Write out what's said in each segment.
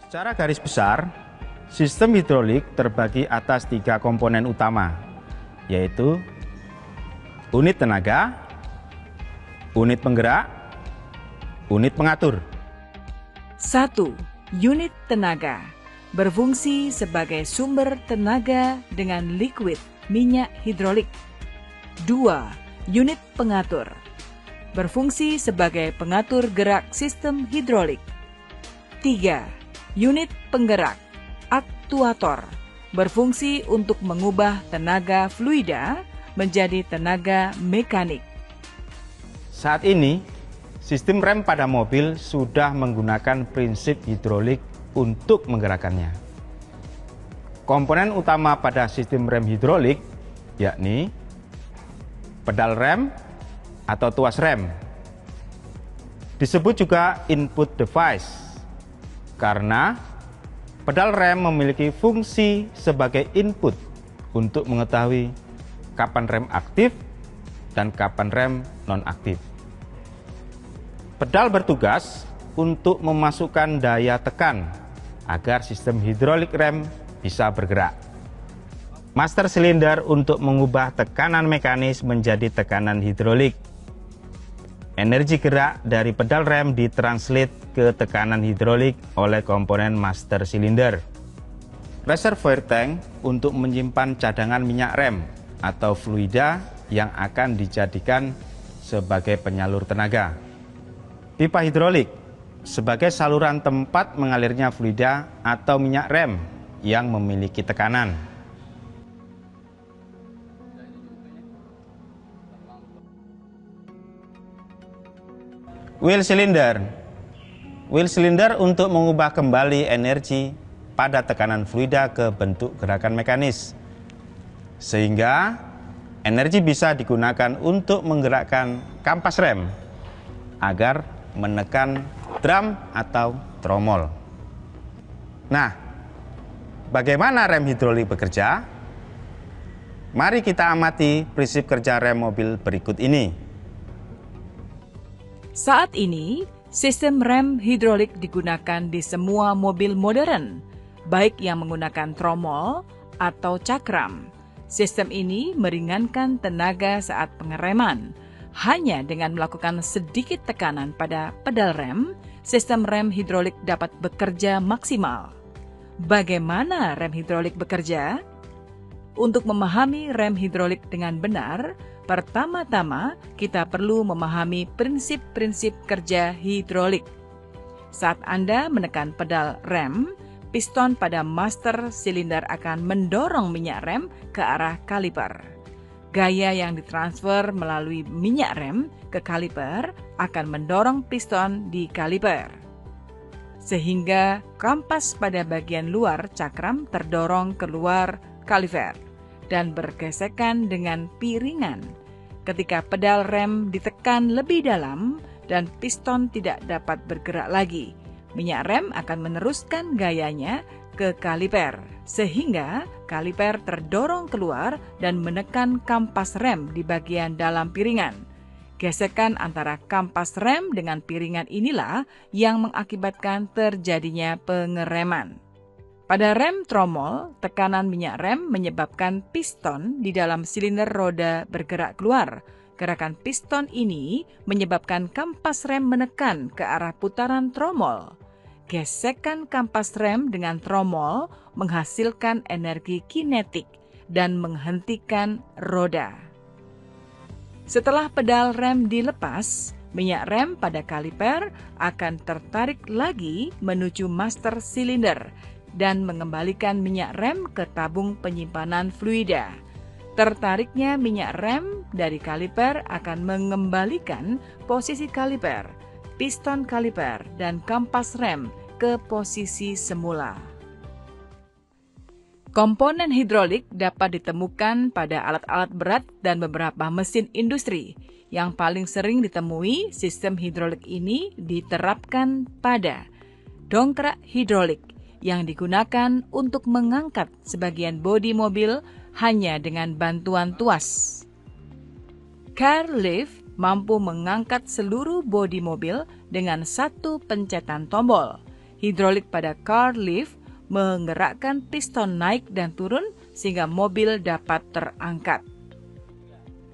Secara garis besar, sistem hidrolik terbagi atas 3 komponen utama, yaitu unit tenaga, unit penggerak, unit pengatur. 1. Unit tenaga berfungsi sebagai sumber tenaga dengan liquid minyak hidrolik. 2. Unit pengatur berfungsi sebagai pengatur gerak sistem hidrolik. 3. Unit penggerak aktuator berfungsi untuk mengubah tenaga fluida menjadi tenaga mekanik. Saat ini, sistem rem pada mobil sudah menggunakan prinsip hidrolik untuk menggerakkannya. Komponen utama pada sistem rem hidrolik yakni pedal rem atau tuas rem. Disebut juga input device karena pedal rem memiliki fungsi sebagai input untuk mengetahui kapan rem aktif dan kapan rem non-aktif. Pedal bertugas untuk memasukkan daya tekan agar sistem hidrolik rem bisa bergerak. Master silinder untuk mengubah tekanan mekanis menjadi tekanan hidrolik. Energi gerak dari pedal rem ditranslate ke tekanan hidrolik oleh komponen master silinder. Reservoir tank untuk menyimpan cadangan minyak rem atau fluida yang akan dijadikan sebagai penyalur tenaga. Pipa hidrolik sebagai saluran tempat mengalirnya fluida atau minyak rem yang memiliki tekanan. Wheel cylinder. Wheel cylinder untuk mengubah kembali energi pada tekanan fluida ke bentuk gerakan mekanis, sehingga energi bisa digunakan untuk menggerakkan kampas rem agar menekan drum atau tromol. Nah, bagaimana rem hidrolik bekerja? Mari kita amati prinsip kerja rem mobil berikut ini. Saat ini, sistem rem hidrolik digunakan di semua mobil modern, baik yang menggunakan tromol atau cakram. Sistem ini meringankan tenaga saat pengereman. Hanya dengan melakukan sedikit tekanan pada pedal rem, sistem rem hidrolik dapat bekerja maksimal. Bagaimana rem hidrolik bekerja? Untuk memahami rem hidrolik dengan benar, pertama-tama kita perlu memahami prinsip-prinsip kerja hidrolik. Saat Anda menekan pedal rem, piston pada master silinder akan mendorong minyak rem ke arah kaliper. Gaya yang ditransfer melalui minyak rem ke kaliper akan mendorong piston di kaliper, sehingga kampas pada bagian luar cakram terdorong keluar kaliper dan bergesekan dengan piringan. Ketika pedal rem ditekan lebih dalam dan piston tidak dapat bergerak lagi, minyak rem akan meneruskan gayanya ke kaliper, sehingga kaliper terdorong keluar dan menekan kampas rem di bagian dalam piringan. Gesekan antara kampas rem dengan piringan inilah yang mengakibatkan terjadinya pengereman. Pada rem tromol, tekanan minyak rem menyebabkan piston di dalam silinder roda bergerak keluar. Gerakan piston ini menyebabkan kampas rem menekan ke arah putaran tromol. Gesekan kampas rem dengan tromol menghasilkan energi kinetik dan menghentikan roda. Setelah pedal rem dilepas, minyak rem pada kaliper akan tertarik lagi menuju master silinder dan mengembalikan minyak rem ke tabung penyimpanan fluida. Tertariknya minyak rem dari kaliper akan mengembalikan posisi kaliper, piston kaliper, dan kampas rem ke posisi semula. Komponen hidrolik dapat ditemukan pada alat-alat berat dan beberapa mesin industri. Yang paling sering ditemui sistem hidrolik ini diterapkan pada dongkrak hidrolik yang digunakan untuk mengangkat sebagian bodi mobil hanya dengan bantuan tuas. Car lift mampu mengangkat seluruh bodi mobil dengan satu pencetan tombol. Hidrolik pada car lift menggerakkan piston naik dan turun sehingga mobil dapat terangkat.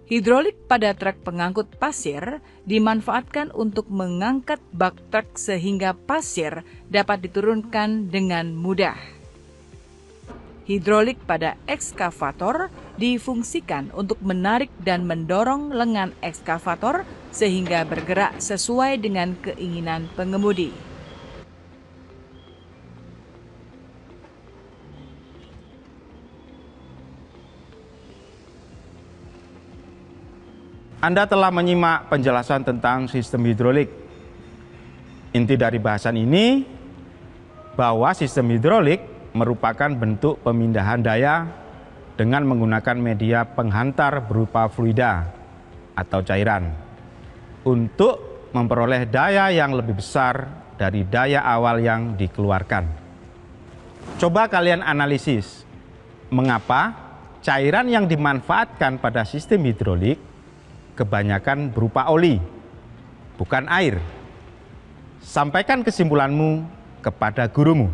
Hidrolik pada truk pengangkut pasir dimanfaatkan untuk mengangkat bak truk sehingga pasir dapat diturunkan dengan mudah. Hidrolik pada ekskavator difungsikan untuk menarik dan mendorong lengan ekskavator sehingga bergerak sesuai dengan keinginan pengemudi. Anda telah menyimak penjelasan tentang sistem hidrolik. Inti dari bahasan ini bahwa sistem hidrolik merupakan bentuk pemindahan daya dengan menggunakan media penghantar berupa fluida atau cairan untuk memperoleh daya yang lebih besar dari daya awal yang dikeluarkan. Coba kalian analisis mengapa cairan yang dimanfaatkan pada sistem hidrolik kebanyakan berupa oli, bukan air. Sampaikan kesimpulanmu kepada gurumu.